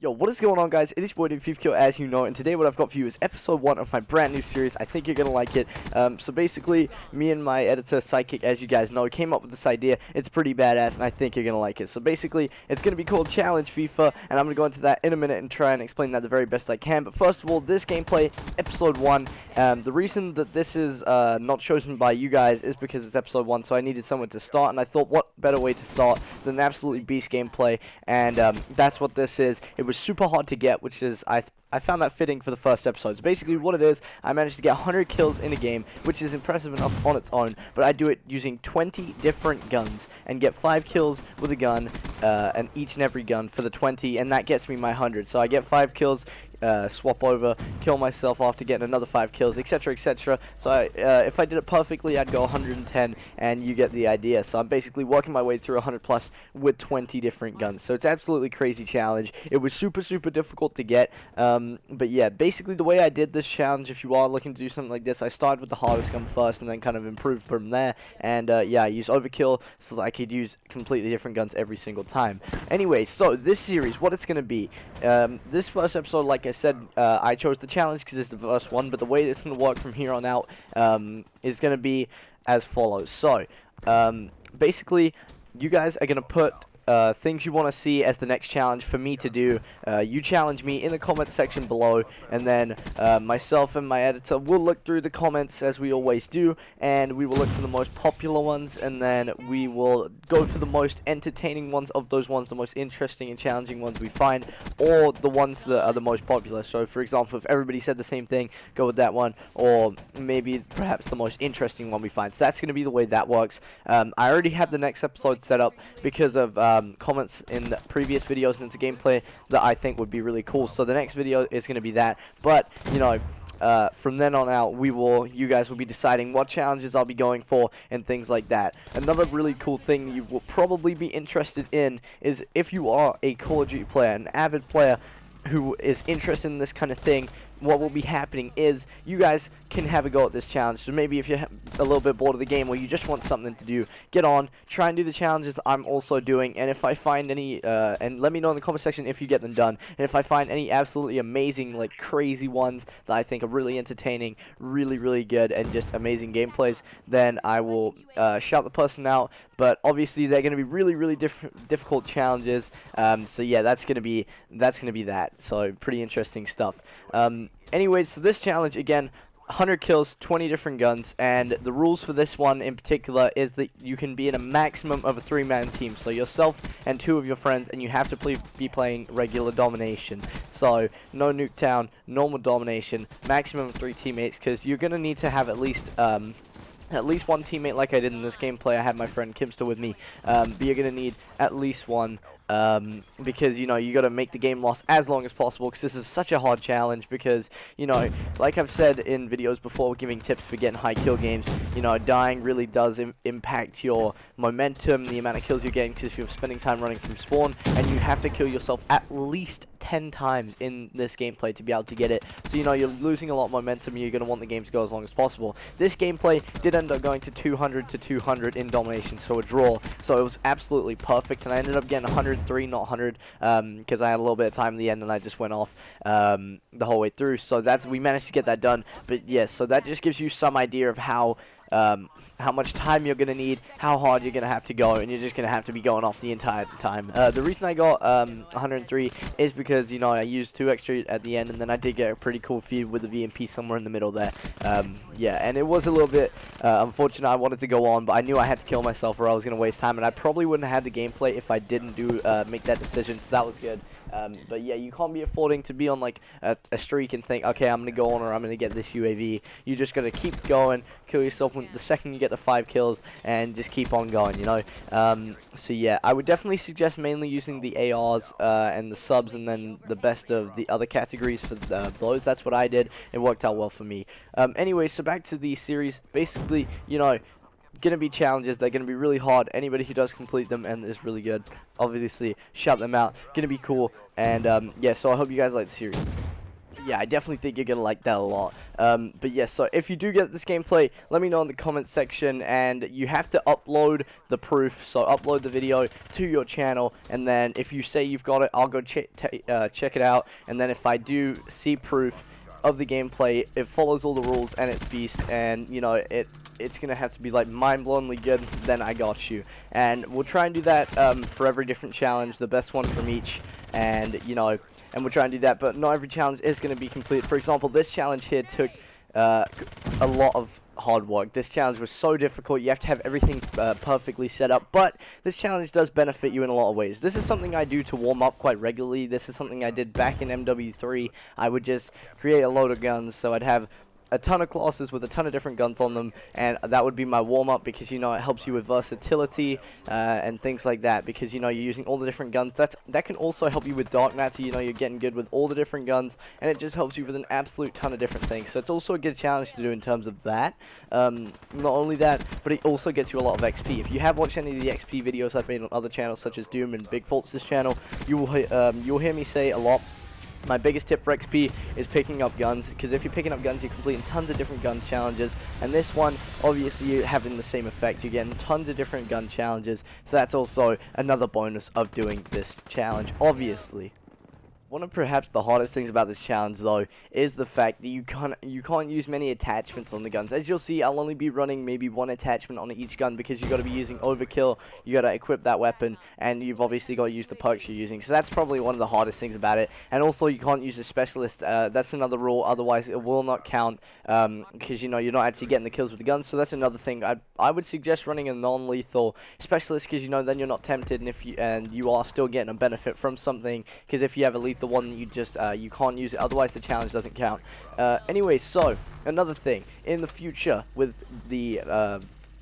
Yo, what is going on, guys? It is your boy Fifakill, as you know, and today what I've got for you is episode 1 of my brand new series. I think you're gonna like it. So basically, me and my editor, Psychic, as you guys know, came up with this idea. It's pretty badass, and I think you're gonna like it. So basically, it's gonna be called Challenge FIFA, and I'm gonna go into that in a minute and try and explain that the very best I can. But first of all, this gameplay, episode 1, the reason that this is not chosen by you guys is because it's episode 1, so I needed someone to start, and I thought, what better way to start than absolutely beast gameplay, and that's what this is. It was super hard to get, which is I found that fitting for the first episode. So basically what it is, I managed to get 100 kills in a game, which is impressive enough on its own, but I do it using 20 different guns and get 5 kills with a gun, and each and every gun for the 20, and that gets me my 100. So I get 5 kills, swap over, kill myself after getting another 5 kills, etc, etc. So if I did it perfectly, I'd go 110, and you get the idea. So I'm basically working my way through 100 plus with 20 different guns. So it's absolutely crazy challenge. It was super difficult to get, but yeah, basically the way I did this challenge, if you are looking to do something like this, I started with the hardest gun first and then kind of improved from there. And yeah, I used overkill so that I could use completely different guns every single time. Anyway, so this series, what it's going to be, this first episode, like I said, I chose the challenge because it's the first one, but the way it's going to work from here on out is going to be as follows. So basically, you guys are going to put things you want to see as the next challenge for me to do. You challenge me in the comment section below, and then myself and my editor will look through the comments as we always do, and we will look for the most popular ones, and then we will go for the most entertaining ones of those ones, the most interesting and challenging ones we find, or the ones that are the most popular. So for example, if everybody said the same thing, go with that one, or maybe perhaps the most interesting one we find. So that's going to be the way that works. I already have the next episode set up because of comments in the previous videos, and it's a gameplay that I think would be really cool. So the next video is going to be that, but you know, from then on out, you guys will be deciding what challenges I'll be going for and things like that. Another really cool thing you will probably be interested in is if you are a Call of Duty player, an avid player who is interested in this kind of thing, what will be happening is you guys can have a go at this challenge. So maybe if you're a little bit bored of the game or you just want something to do, get on, try and do the challenges I'm also doing, and if I find any, and let me know in the comment section if you get them done, and if I find any absolutely amazing, like crazy ones that I think are really entertaining, really good, and just amazing gameplays, then I will shout the person out. But obviously they're going to be really difficult challenges, so yeah, that's going to be that. So pretty interesting stuff. Anyways, so this challenge, again, 100 kills, 20 different guns, and the rules for this one in particular is that you can be in a maximum of a 3-man team, so yourself and 2 of your friends, and you have to be playing regular domination. So no Nuketown, normal domination, maximum of 3 teammates, because you're gonna need to have at least one teammate, like I did in this gameplay. I had my friend Kimster with me, but you're gonna need at least one. Because you know, you got to make the game last as long as possible, because this is such a hard challenge. Because you know, like I've said in videos before, giving tips for getting high kill games, you know, dying really does impact your momentum, the amount of kills you're getting, because you're spending time running from spawn, and you have to kill yourself at least 10 times in this gameplay to be able to get it. So you know, you're losing a lot of momentum, and you're going to want the game to go as long as possible. This gameplay did end up going to 200 to 200 in domination, so a draw. So it was absolutely perfect, and I ended up getting 103, not 100, because I had a little bit of time in the end, and I just went off the whole way through. So we managed to get that done. But yes, so that just gives you some idea of how much time you're going to need, how hard you're going to have to go, and you're just going to have to be going off the entire time. The reason I got 103 is because, you know, I used 2 extra at the end, and then I did get a pretty cool feed with the VMP somewhere in the middle there. Yeah, and it was a little bit unfortunate. I wanted to go on, but I knew I had to kill myself or I was going to waste time, and I probably wouldn't have had the gameplay if I didn't make that decision, so that was good. But yeah, you can't be affording to be on like a streak and think, okay, I'm going to go on or I'm going to get this UAV. You just got to keep going, kill yourself the second you get the 5 kills, and just keep on going, you know. So yeah, I would definitely suggest mainly using the ARs and the subs, and then the best of the other categories for those. That's what I did. It worked out well for me. Anyway, so back to the series. Basically, you know, gonna be challenges. They're gonna be really hard. Anybody who does complete them and is really good, obviously shout them out. Gonna be cool. And yeah, so I hope you guys like the series. Yeah, I definitely think you're gonna like that a lot. But yes, so if you do get this gameplay, let me know in the comments section, and you have to upload the proof. So upload the video to your channel, and then if you say you've got it, I'll go check it out, and then if I do see proof of the gameplay, it follows all the rules and it's beast, and you know it's gonna have to be like mind-blowingly good, then I got you. And we'll try and do that for every different challenge, the best one from each, and you know, and we'll try and do that, but not every challenge is going to be complete. For example, this challenge here took a lot of hard work. This challenge was so difficult. You have to have everything perfectly set up, but this challenge does benefit you in a lot of ways. This is something I do to warm up quite regularly. This is something I did back in MW3. I would just create a load of guns, so I'd have a ton of classes with a ton of different guns on them, and that would be my warm-up, because you know it helps you with versatility and things like that, because you know you're using all the different guns. That can also help you with dark matter. You know, you're getting good with all the different guns, and it just helps you with an absolute ton of different things. So it's also a good challenge to do in terms of that. Not only that, but it also gets you a lot of XP. If you have watched any of the XP videos I've made on other channels such as Doom and Big Fault's channel, you'll hear me say a lot. My biggest tip for XP is picking up guns, because if you're picking up guns, you're completing tons of different gun challenges, and this one, obviously, you're having the same effect. You're getting tons of different gun challenges, so that's also another bonus of doing this challenge, obviously. One of perhaps the hardest things about this challenge, though, is the fact that you can't use many attachments on the guns. As you'll see, I'll only be running maybe one attachment on each gun, because you got to be using overkill, you got to equip that weapon, and you've obviously got to use the perks you're using. So that's probably one of the hardest things about it. And also, you can't use a specialist. That's another rule. Otherwise, it will not count, because you know you're not actually getting the kills with the guns. So that's another thing. I would suggest running a non-lethal specialist, because you know then you're not tempted, and you are still getting a benefit from something. Because if you have a lethal one, you just you can't use it, otherwise the challenge doesn't count. Anyway, so another thing in the future with the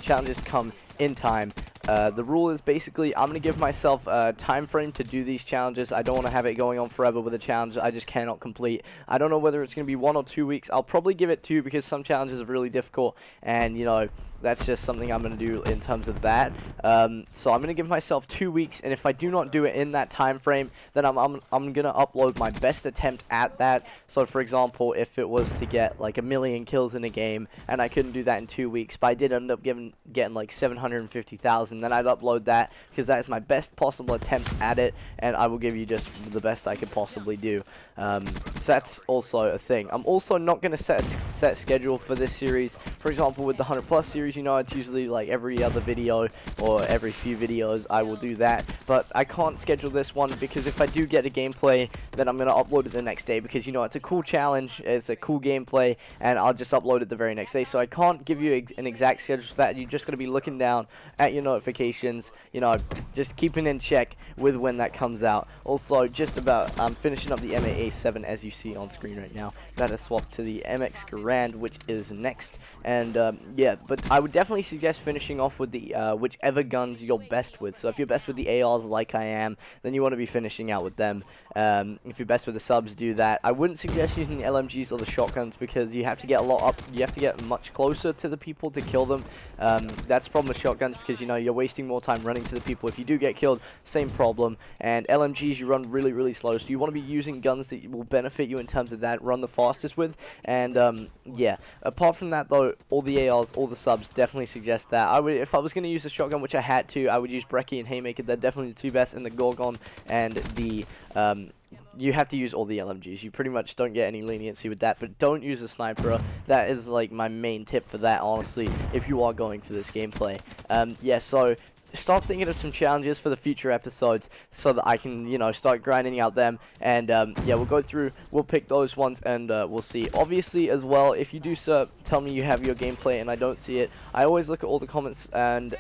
challenges come in time. The rule is basically I'm going to give myself a time frame to do these challenges. I don't want to have it going on forever with a challenge I just cannot complete. I don't know whether it's going to be 1 or 2 weeks. I'll probably give it 2, because some challenges are really difficult, and you know that's just something I'm going to do in terms of that. So I'm going to give myself 2 weeks, and if I do not do it in that time frame, then I'm going to upload my best attempt at that. So for example, if it was to get like 1,000,000 kills in a game, and I couldn't do that in 2 weeks, but I did end up getting like 750,000, then I'd upload that, because that is my best possible attempt at it, and I will give you just the best I could possibly do. So that's also a thing. I'm also not going to set a schedule for this series. For example, with the 100+ series, you know, it's usually like every other video or every few videos I will do that, but I can't schedule this one, because if I do get a gameplay, then I'm going to upload it the next day, because you know it's a cool challenge, it's a cool gameplay, and I'll just upload it the very next day. So I can't give you an exact schedule for that. You're just going to be looking down at your notifications, you know, just keeping in check with when that comes out. Also, just about finishing up the MA7 as you see on screen right now. Gotta swap to the MX Garand, which is next, and yeah, but I would definitely suggest finishing off with the whichever guns you're best with. So if you're best with the ARs like I am, then you want to be finishing out with them. If you're best with the subs, do that. I wouldn't suggest using the LMGs or the shotguns, because you have to get a lot up. You have to get much closer to the people to kill them. That's the problem with shotguns, because you know you're wasting more time running to the people. If you do get killed, same problem. And LMGs, you run really slow, so you want to be using guns that will benefit you in terms of that, run the fastest with. And yeah, apart from that though, all the ARs, all the subs, definitely suggest that. I would, if I was going to use a shotgun, which I had to, I would use Brecci and Haymaker. They're definitely the two best, and the Gorgon and the you have to use all the LMGs. You pretty much don't get any leniency with that, but don't use a sniper. That is like my main tip for that, honestly, if you are going for this gameplay. Yeah, so start thinking of some challenges for the future episodes, so that I can, you know, start grinding out them. And yeah, we'll go through, we'll pick those ones, and we'll see. Obviously as well, if you do tell me you have your gameplay and I don't see it, I always look at all the comments, and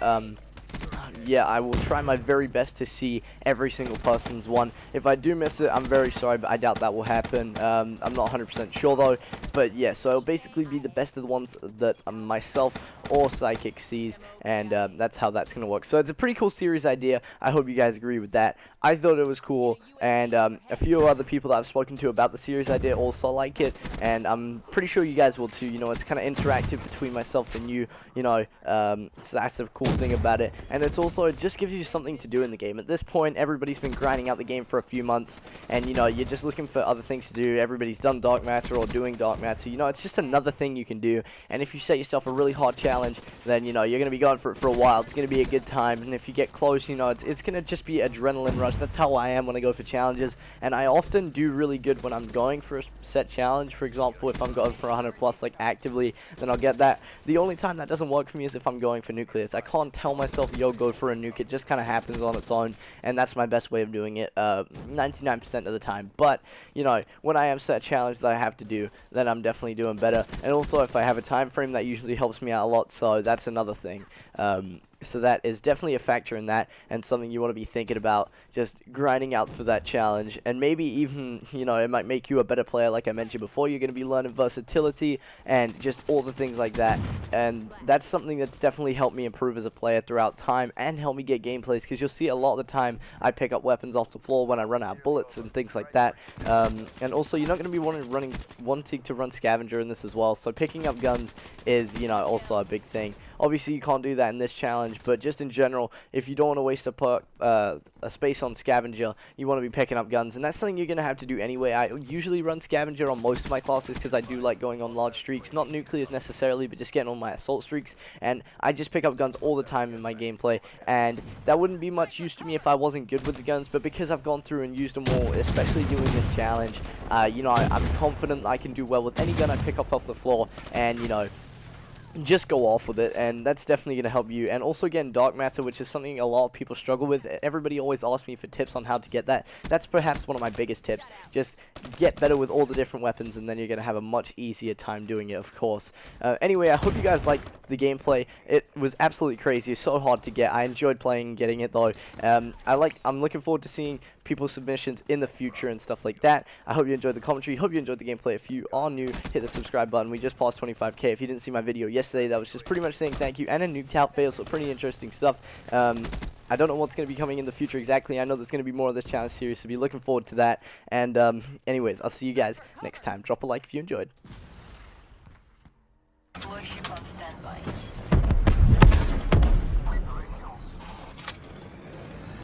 yeah, I will try my very best to see every single person's one. If I do miss it, I'm very sorry, but I doubt that will happen. I'm not 100% sure though. But yeah, so it'll basically be the best of the ones that myself or Psychic sees, and that's how that's going to work. So it's a pretty cool series idea. I hope you guys agree with that. I thought it was cool, and a few other people that I've spoken to about the series idea also like it, and I'm pretty sure you guys will too. You know, it's kind of interactive between myself and you know, so that's a cool thing about it. And it's also also it just gives you something to do in the game. At this point, everybody's been grinding out the game for a few months, and you know, you're just looking for other things to do. Everybody's done Dark Matter or doing Dark Matter, so you know, it's just another thing you can do. And if you set yourself a really hard challenge, then you know, you're gonna be going for it for a while. It's gonna be a good time, and if you get close, you know, it's gonna just be adrenaline rush. That's how I am when I go for challenges, and I often do really good when I'm going for a set challenge. For example, if I'm going for 100 plus like actively, then I'll get that. The only time that doesn't work for me is if I'm going for nucleus. I can't tell myself, yo, go for a nuke. It just kind of happens on its own, and that's my best way of doing it 99% of the time. But you know, when I am set a challenge that I have to do, then I'm definitely doing better. And also, if I have a time frame, that usually helps me out a lot, so that's another thing. So that is definitely a factor in that, and something you want to be thinking about, just grinding out for that challenge. And maybe even, you know, it might make you a better player. Like I mentioned before, you're going to be learning versatility and just all the things like that, and that's something that's definitely helped me improve as a player throughout time and help me get gameplays, because you'll see a lot of the time I pick up weapons off the floor when I run out of bullets and things like that. And also, you're not going to be wanting to run scavenger in this as well, so picking up guns is, you know, also a big thing. Obviously, you can't do that in this challenge, but just in general, if you don't want to waste a space on scavenger, you want to be picking up guns, and that's something you're going to have to do anyway. I usually run scavenger on most of my classes because I do like going on large streaks, not nucleus necessarily, but just getting on my assault streaks, and I just pick up guns all the time in my gameplay, and that wouldn't be much use to me if I wasn't good with the guns, but because I've gone through and used them all, especially doing this challenge, you know, I'm confident I can do well with any gun I pick up off the floor, and, you know, just go off with it, and that's definitely going to help you. And also, again, Dark Matter, which is something a lot of people struggle with. Everybody always asks me for tips on how to get that. That's perhaps one of my biggest tips. Just get better with all the different weapons, and then you're going to have a much easier time doing it, of course. Anyway, I hope you guys liked the gameplay. It was absolutely crazy. It's so hard to get. I enjoyed playing and getting it, though. I'm looking forward to seeing people's submissions in the future and stuff like that. I hope you enjoyed the commentary. Hope you enjoyed the gameplay. If you are new, hit the subscribe button. We just passed 25k. If you didn't see my video yesterday, that was just pretty much saying thank you and a nuked out fail, so pretty interesting stuff. I don't know what's going to be coming in the future exactly. I know there's going to be more of this challenge series, so be looking forward to that. And anyways, I'll see you guys next time. Drop a like if you enjoyed.